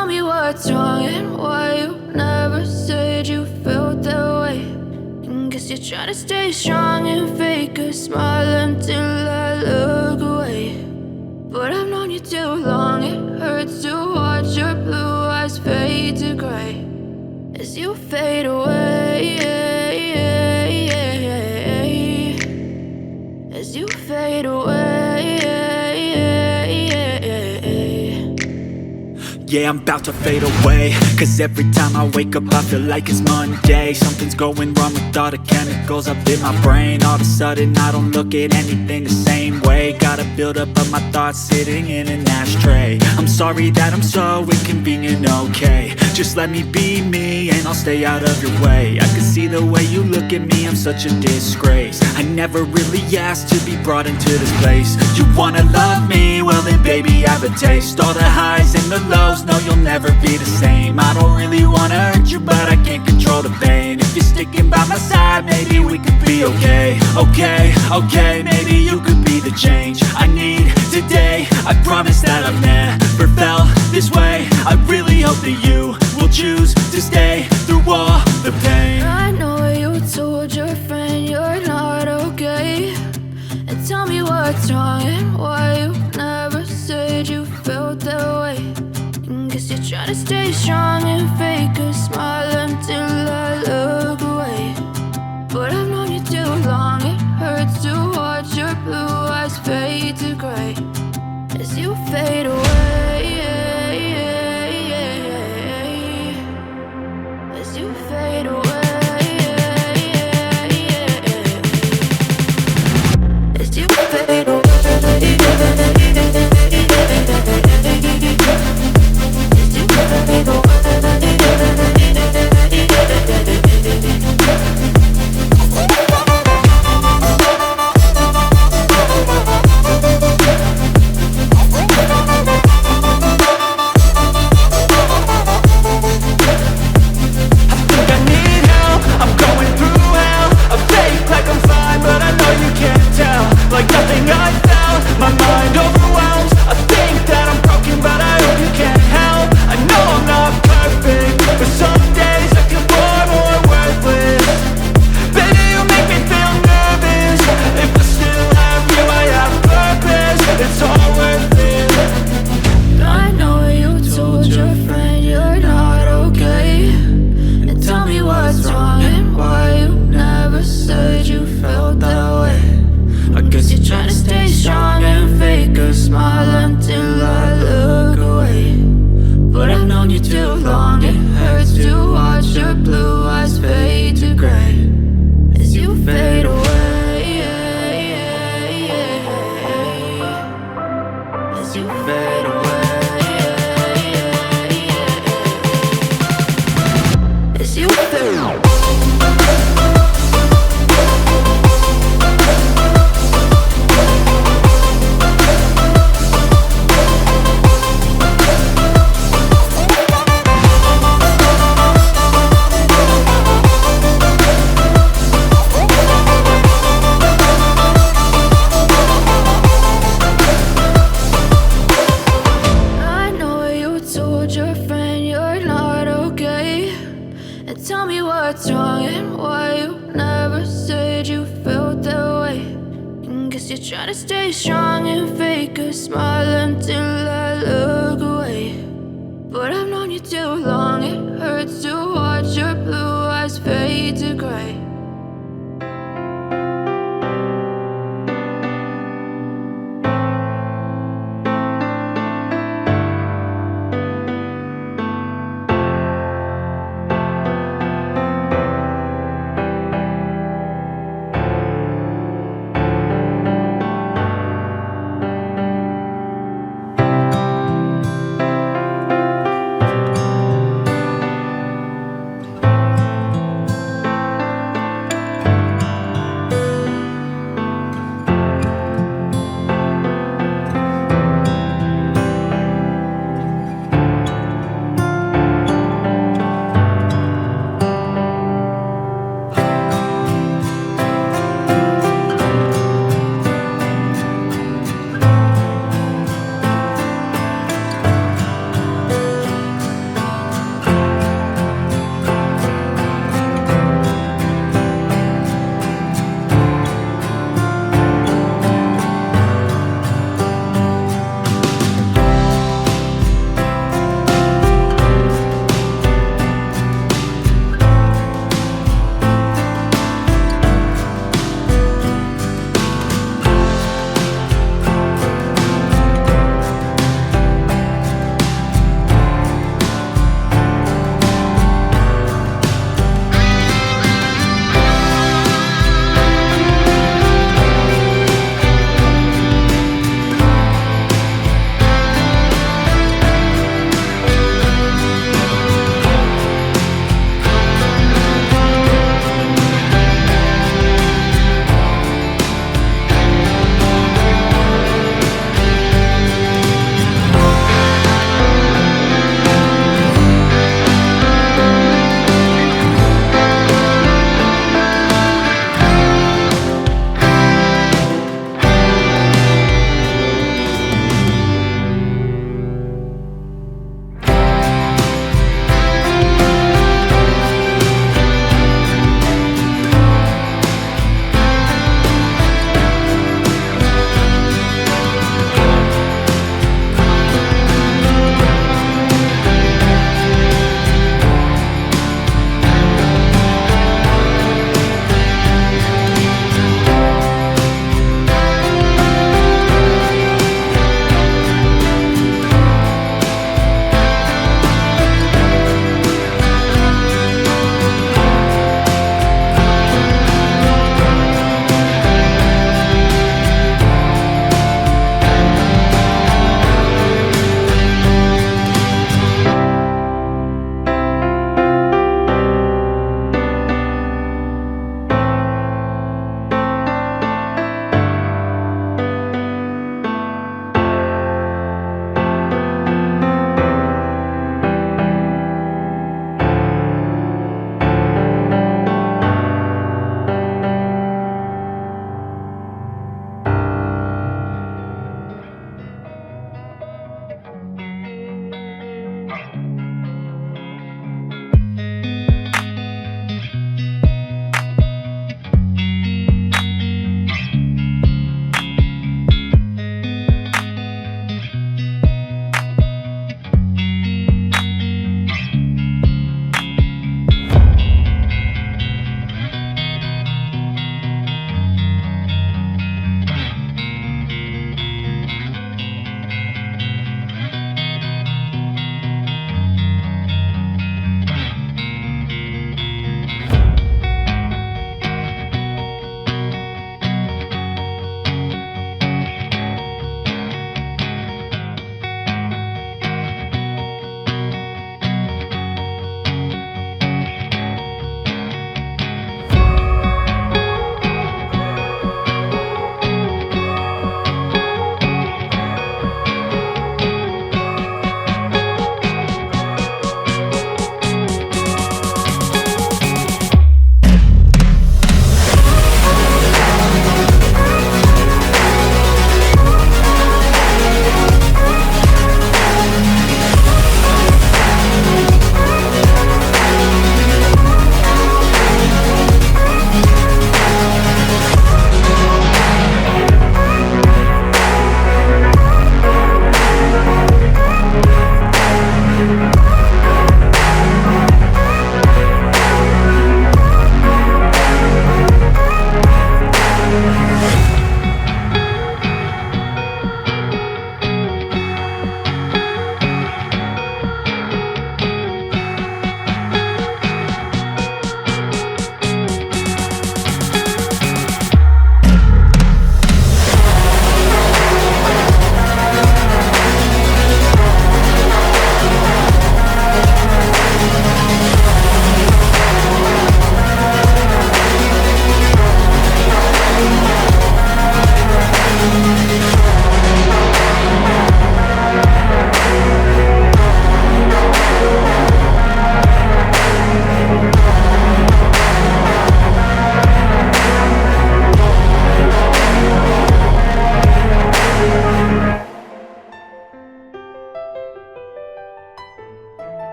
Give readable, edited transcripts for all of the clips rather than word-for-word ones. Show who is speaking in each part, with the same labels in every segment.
Speaker 1: tell me what's wrong and why you never said you felt that way. And guess you're trying to stay strong and fake a smile until I look away. But I've known you too long, it hurts to watch your blue eyes fade to gray as you fade away, as you fade away.
Speaker 2: Yeah, I'm about to fade away, cause every time I wake up I feel like it's Monday. Something's going wrong with all the chemicals up in my brain. All of a sudden I don't look at anything the same way. Got a buildup of my thoughts sitting in an ashtray. I'm sorry that I'm so inconvenient, okay. Just let me be me and I'll stay out of your way. I can see the way you look at me, I'm such a disgrace. I never really asked to be brought into this place. You wanna love me? Well then baby I have a taste. All the highs and the lows, no, you'll never be the same. I don't really wanna hurt you, but I can't control the pain. If you're sticking by my side, maybe we could be okay. Okay, maybe you could be the change I need today. I promise that I've never felt this way. I really hope that you will choose to stay through all the pain.
Speaker 1: I know you told your friend you're not okay, and tell me what's wrong and why you never said you felt that way. Guess you're trying to stay strong and fake a smile until I look away. But I've known you too long, it hurts to watch your blue eyes fade to gray as you fade away, as you fade away, as you fade away.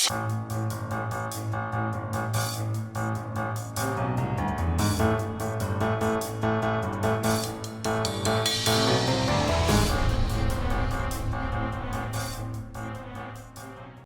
Speaker 1: touch.